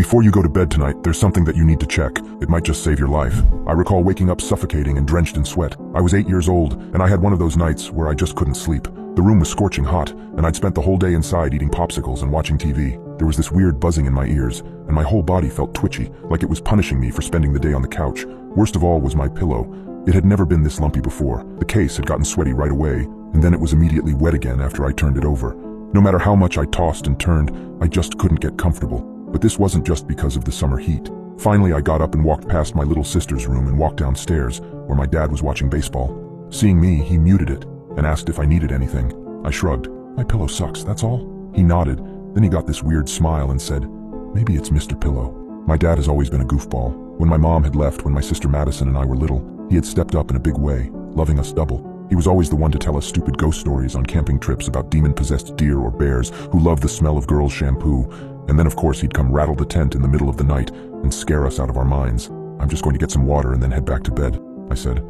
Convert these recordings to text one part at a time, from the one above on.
Before you go to bed tonight, there's something that you need to check. It might just save your life. I recall waking up suffocating and drenched in sweat. I was 8 years old, and I had one of those nights where I just couldn't sleep. The room was scorching hot, and I'd spent the whole day inside eating popsicles and watching TV. There was this weird buzzing in my ears, and my whole body felt twitchy, like it was punishing me for spending the day on the couch. Worst of all was my pillow. It had never been this lumpy before. The case had gotten sweaty right away, and then it was immediately wet again after I turned it over. No matter how much I tossed and turned, I just couldn't get comfortable. But this wasn't just because of the summer heat. Finally, I got up and walked past my little sister's room and walked downstairs, where my dad was watching baseball. Seeing me, he muted it and asked if I needed anything. I shrugged. My pillow sucks, that's all. He nodded. Then he got this weird smile and said, "Maybe it's Mr. Pillow." My dad has always been a goofball. When my mom had left when my sister Madison and I were little, he had stepped up in a big way, loving us double. He was always the one to tell us stupid ghost stories on camping trips about demon-possessed deer or bears who loved the smell of girls' shampoo. And then of course he'd come rattle the tent in the middle of the night and scare us out of our minds. "I'm just going to get some water and then head back to bed," I said.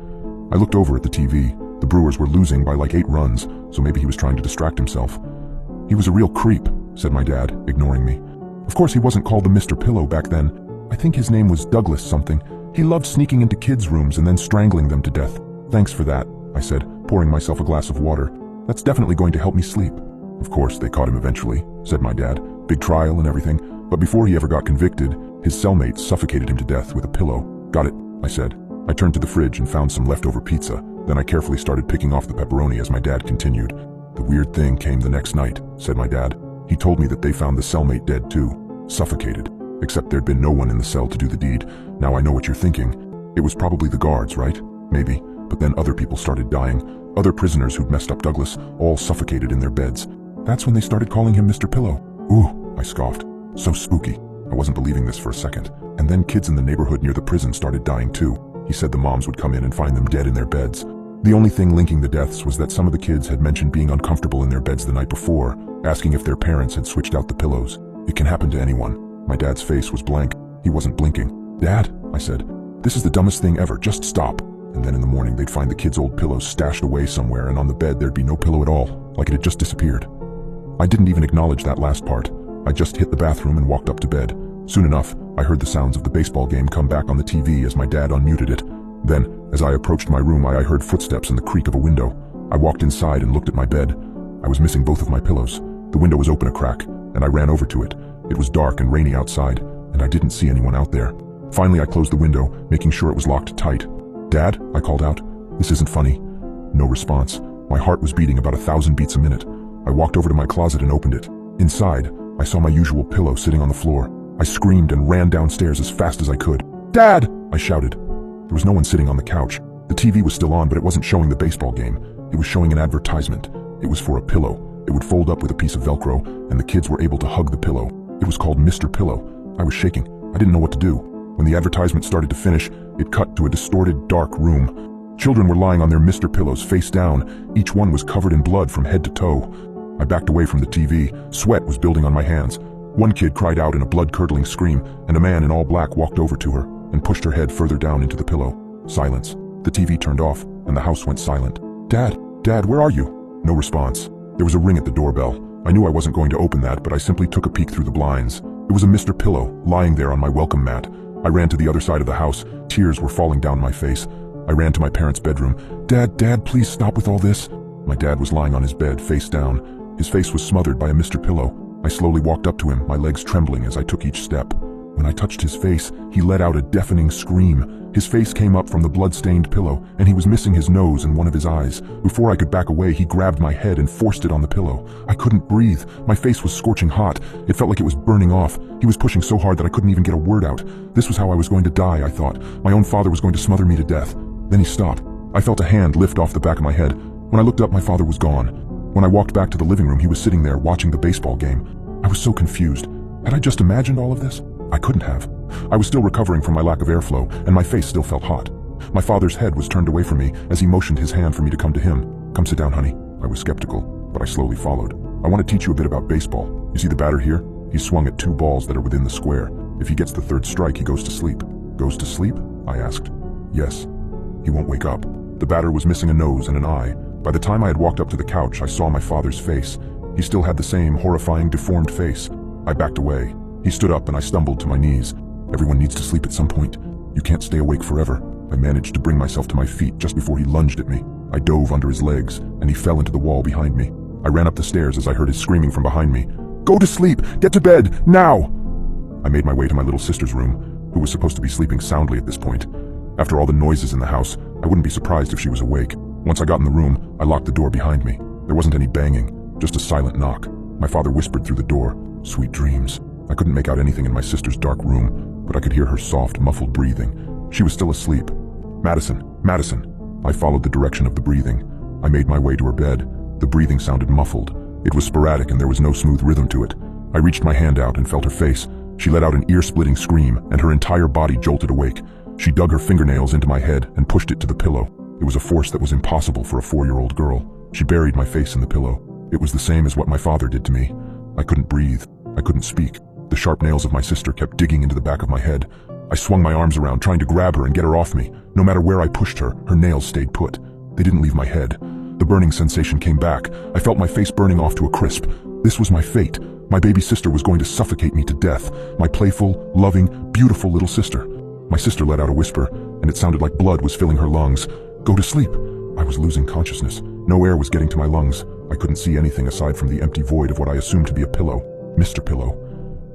I looked over at the TV. The Brewers were losing by like 8 runs, so maybe he was trying to distract himself. "He was a real creep," said my dad, ignoring me. Of course he wasn't called the Mr. Pillow back then. I think his name was Douglas something. He loved sneaking into kids' rooms and then strangling them to death. "Thanks for that," I said, pouring myself a glass of water. "That's definitely going to help me sleep." "Of course, they caught him eventually," said my dad. "Big trial and everything. But before he ever got convicted, his cellmates suffocated him to death with a pillow." "Got it," I said. I turned to the fridge and found some leftover pizza. Then I carefully started picking off the pepperoni as my dad continued. "The weird thing came the next night," said my dad. "He told me that they found the cellmate dead too, suffocated. Except there'd been no one in the cell to do the deed. Now I know what you're thinking. It was probably the guards, right? Maybe. But then other people started dying. Other prisoners who'd messed up Douglas, all suffocated in their beds. That's when they started calling him Mr. Pillow." "Ooh," I scoffed. "So spooky." I wasn't believing this for a second. "And then kids in the neighborhood near the prison started dying too. He said the moms would come in and find them dead in their beds. The only thing linking the deaths was that some of the kids had mentioned being uncomfortable in their beds the night before, asking if their parents had switched out the pillows. It can happen to anyone." My dad's face was blank. He wasn't blinking. "Dad," I said, "this is the dumbest thing ever. Just stop." And then in the morning they'd find the kids' old pillows stashed away somewhere, and on the bed there'd be no pillow at all, like it had just disappeared. I didn't even acknowledge that last part. I just hit the bathroom and walked up to bed. Soon enough, I heard the sounds of the baseball game come back on the TV as my dad unmuted it. Then, as I approached my room, I heard footsteps and the creak of a window. I walked inside and looked at my bed. I was missing both of my pillows. The window was open a crack, and I ran over to it. It was dark and rainy outside, and I didn't see anyone out there. Finally, I closed the window, making sure it was locked tight. "Dad," I called out. "This isn't funny." No response. My heart was beating about 1,000 beats a minute. I walked over to my closet and opened it. Inside, I saw my usual pillow sitting on the floor. I screamed and ran downstairs as fast as I could. "Dad!" I shouted. There was no one sitting on the couch. The TV was still on, but it wasn't showing the baseball game. It was showing an advertisement. It was for a pillow. It would fold up with a piece of Velcro, and the kids were able to hug the pillow. It was called Mr. Pillow. I was shaking. I didn't know what to do. When the advertisement started to finish, it cut to a distorted, dark room. Children were lying on their Mr. Pillows face down. Each one was covered in blood from head to toe. I backed away from the TV. Sweat was building on my hands. One kid cried out in a blood-curdling scream, and a man in all black walked over to her and pushed her head further down into the pillow. Silence. The TV turned off, and the house went silent. "Dad, Dad, where are you?" No response. There was a ring at the doorbell. I knew I wasn't going to open that, but I simply took a peek through the blinds. It was a Mr. Pillow, lying there on my welcome mat. I ran to the other side of the house. Tears were falling down my face. I ran to my parents' bedroom. Dad, please stop with all this." My dad was lying on his bed, face down. His face was smothered by a Mr. Pillow. I slowly walked up to him, my legs trembling as I took each step. When I touched his face, he let out a deafening scream. His face came up from the blood-stained pillow, and he was missing his nose and one of his eyes. Before I could back away, he grabbed my head and forced it on the pillow. I couldn't breathe. My face was scorching hot. It felt like it was burning off. He was pushing so hard that I couldn't even get a word out. This was how I was going to die, I thought. My own father was going to smother me to death. Then he stopped. I felt a hand lift off the back of my head. When I looked up, my father was gone. When I walked back to the living room, he was sitting there watching the baseball game. I was so confused. Had I just imagined all of this? I couldn't have. I was still recovering from my lack of airflow, and my face still felt hot. My father's head was turned away from me as he motioned his hand for me to come to him. "Come sit down, honey." I was skeptical, but I slowly followed. "I want to teach you a bit about baseball. You see the batter here? He's swung at 2 balls that are within the square. If he gets the 3rd strike, he goes to sleep." "Goes to sleep?" I asked. "Yes. He won't wake up." The batter was missing a nose and an eye. By the time I had walked up to the couch, I saw my father's face. He still had the same horrifying, deformed face. I backed away. He stood up and I stumbled to my knees. Everyone needs to sleep at some point. You can't stay awake forever. I managed to bring myself to my feet just before he lunged at me. I dove under his legs, and he fell into the wall behind me. I ran up the stairs as I heard his screaming from behind me. "Go to sleep! Get to bed! Now!" I made my way to my little sister's room, who was supposed to be sleeping soundly at this point. After all the noises in the house, I wouldn't be surprised if she was awake. Once I got in the room, I locked the door behind me. There wasn't any banging, just a silent knock. My father whispered through the door, "Sweet dreams." I couldn't make out anything in my sister's dark room, but I could hear her soft, muffled breathing. She was still asleep. "Madison, Madison." I followed the direction of the breathing. I made my way to her bed. The breathing sounded muffled. It was sporadic and there was no smooth rhythm to it. I reached my hand out and felt her face. She let out an ear-splitting scream, and her entire body jolted awake. She dug her fingernails into my head and pushed it to the pillow. It was a force that was impossible for a 4-year-old girl. She buried my face in the pillow. It was the same as what my father did to me. I couldn't breathe. I couldn't speak. The sharp nails of my sister kept digging into the back of my head. I swung my arms around, trying to grab her and get her off me. No matter where I pushed her, her nails stayed put. They didn't leave my head. The burning sensation came back. I felt my face burning off to a crisp. This was my fate. My baby sister was going to suffocate me to death. My playful, loving, beautiful little sister. My sister let out a whisper, and it sounded like blood was filling her lungs. "Go to sleep." I was losing consciousness. No air was getting to my lungs. I couldn't see anything aside from the empty void of what I assumed to be a pillow. Mr. Pillow.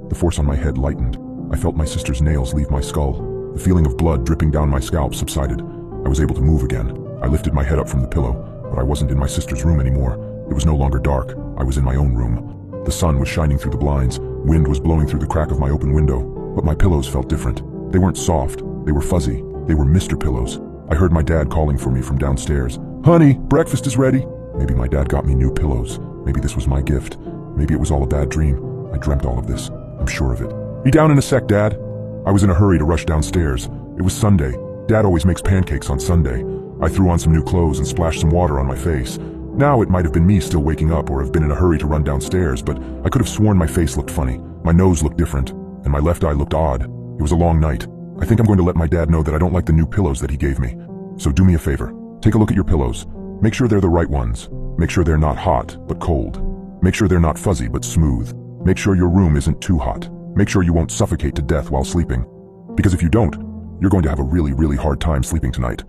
The force on my head lightened. I felt my sister's nails leave my skull. The feeling of blood dripping down my scalp subsided. I was able to move again. I lifted my head up from the pillow, but I wasn't in my sister's room anymore. It was no longer dark. I was in my own room. The sun was shining through the blinds. Wind was blowing through the crack of my open window. But my pillows felt different. They weren't soft. They were fuzzy. They were Mr. Pillows. I heard my dad calling for me from downstairs. "Honey, breakfast is ready." Maybe my dad got me new pillows. Maybe this was my gift. Maybe it was all a bad dream. I dreamt all of this. I'm sure of it. "Be down in a sec, Dad." I was in a hurry to rush downstairs. It was Sunday. Dad always makes pancakes on Sunday. I threw on some new clothes and splashed some water on my face. Now it might have been me still waking up or have been in a hurry to run downstairs, but I could have sworn my face looked funny. My nose looked different, and my left eye looked odd. It was a long night. I think I'm going to let my dad know that I don't like the new pillows that he gave me. So do me a favor. Take a look at your pillows. Make sure they're the right ones. Make sure they're not hot, but cold. Make sure they're not fuzzy, but smooth. Make sure your room isn't too hot. Make sure you won't suffocate to death while sleeping. Because if you don't, you're going to have a really, really hard time sleeping tonight.